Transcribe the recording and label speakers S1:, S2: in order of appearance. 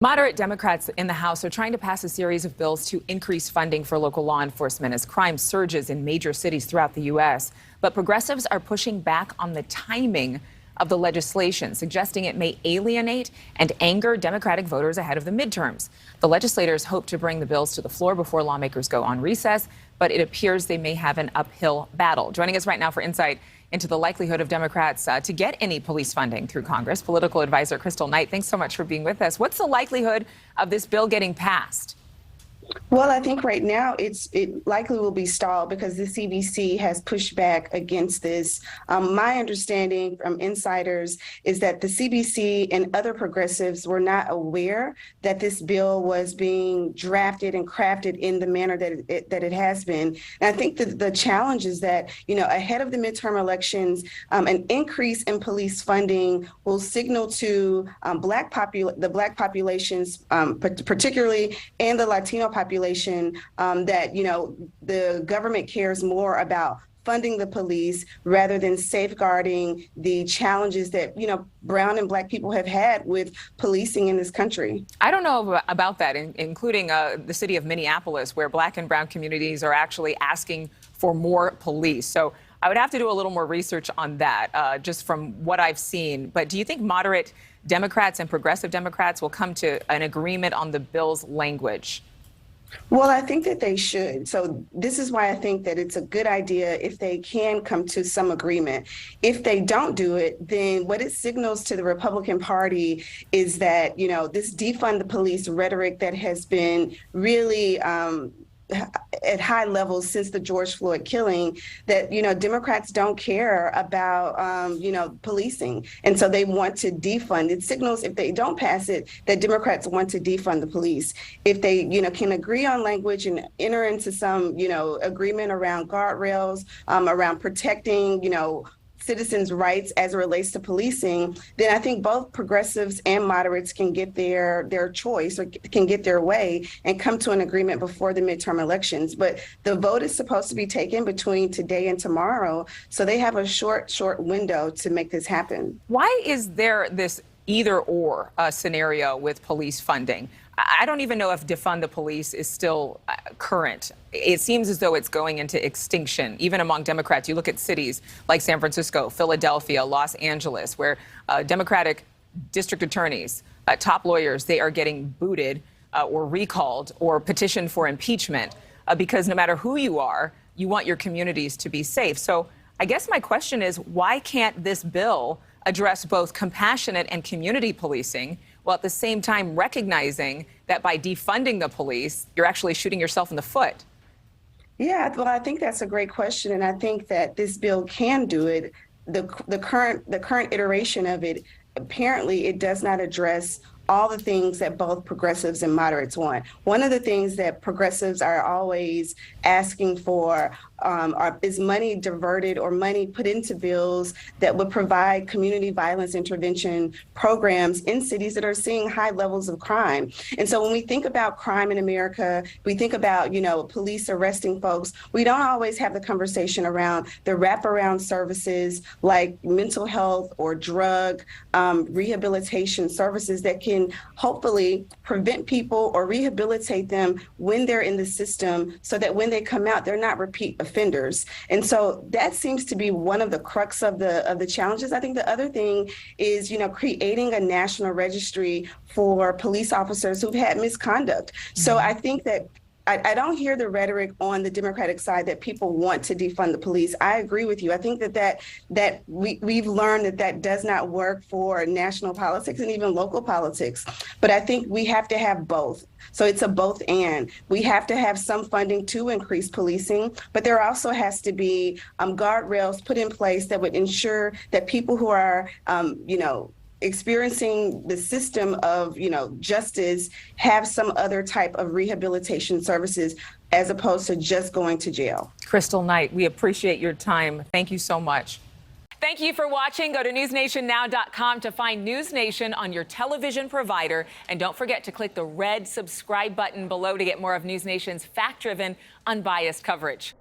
S1: Moderate Democrats in the House are trying to pass a series of bills to increase funding for local law enforcement as crime surges in major cities throughout the U.S. But progressives are pushing back on the timing of the legislation, suggesting it may alienate and anger Democratic voters ahead of the midterms. The legislators hope to bring the bills to the floor before lawmakers go on recess, but it appears they may have an uphill battle. Joining us right now for insight into the likelihood of Democrats to get any police funding through Congress, political advisor Kristal Knight. Thanks so much for being with us. What's the likelihood of this bill getting passed?
S2: Well, I think right now it likely will be stalled because the CBC has pushed back against this. My understanding from insiders is that the CBC and other progressives were not aware that this bill was being drafted and crafted in the manner that it has been. And I think that the challenge is that, ahead of the midterm elections, an increase in police funding will signal to the Black populations, particularly, and the Latino population, that the government cares more about funding the police rather than safeguarding the challenges that brown and Black people have had with policing in this country.
S1: I don't know about that, including the city of Minneapolis, where Black and brown communities are actually asking for more police. So I would have to do a little more research on that, just from what I've seen. But do you think moderate Democrats and progressive Democrats will come to an agreement on the bill's language?
S2: Well, I think that they should. So this is why I think that it's a good idea if they can come to some agreement. If they don't do it, then what it signals to the Republican Party is that, this defund the police rhetoric that has been really at high levels since the George Floyd killing, that, Democrats don't care about, policing. And so they want to defund. It signals, if they don't pass it, that Democrats want to defund the police. If they, can agree on language and enter into some, agreement around guardrails, around protecting, citizens' rights as it relates to policing, then I think both progressives and moderates can get their choice, or can get their way and come to an agreement before the midterm elections. But the vote is supposed to be taken between today and tomorrow, so they have a short window to make this happen.
S1: Why is there this either or scenario with police funding? I don't even know if defund the police is still current. It seems as though it's going into extinction, even among Democrats. You look at cities like San Francisco, Philadelphia, Los Angeles, where Democratic district attorneys, top lawyers, they are getting booted or recalled or petitioned for impeachment because no matter who you are, you want your communities to be safe. So I guess my question is, why can't this bill address both compassionate and community policing, while at the same time recognizing that by defunding the police, you're actually shooting yourself in the foot?
S2: Yeah, well, I think that's a great question, and I think that this bill can do it. The current iteration of it, apparently, it does not address all the things that both progressives and moderates want. One of the things that progressives are always asking for is money diverted or money put into bills that would provide community violence intervention programs in cities that are seeing high levels of crime. And so when we think about crime in America, we think about, police arresting folks. We don't always have the conversation around the wraparound services like mental health or drug rehabilitation services that can hopefully prevent people or rehabilitate them when they're in the system, so that when they come out, they're not repeat offenders. And so that seems to be one of the crux of the challenges. I think the other thing is, creating a national registry for police officers who've had misconduct. So I think that I don't hear the rhetoric on the Democratic side that people want to defund the police. I agree with you. I think that we've learned that does not work for national politics and even local politics. But I think we have to have both. So it's a both and. We have to have some funding to increase policing, but there also has to be guardrails put in place that would ensure that people who are, experiencing the system of, justice have some other type of rehabilitation services as opposed to just going to jail.
S1: Kristal Knight, we appreciate your time. Thank you so much. Thank you for watching. Go to newsnationnow.com to find News Nation on your television provider. And don't forget to click the red subscribe button below to get more of News Nation's fact-driven, unbiased coverage.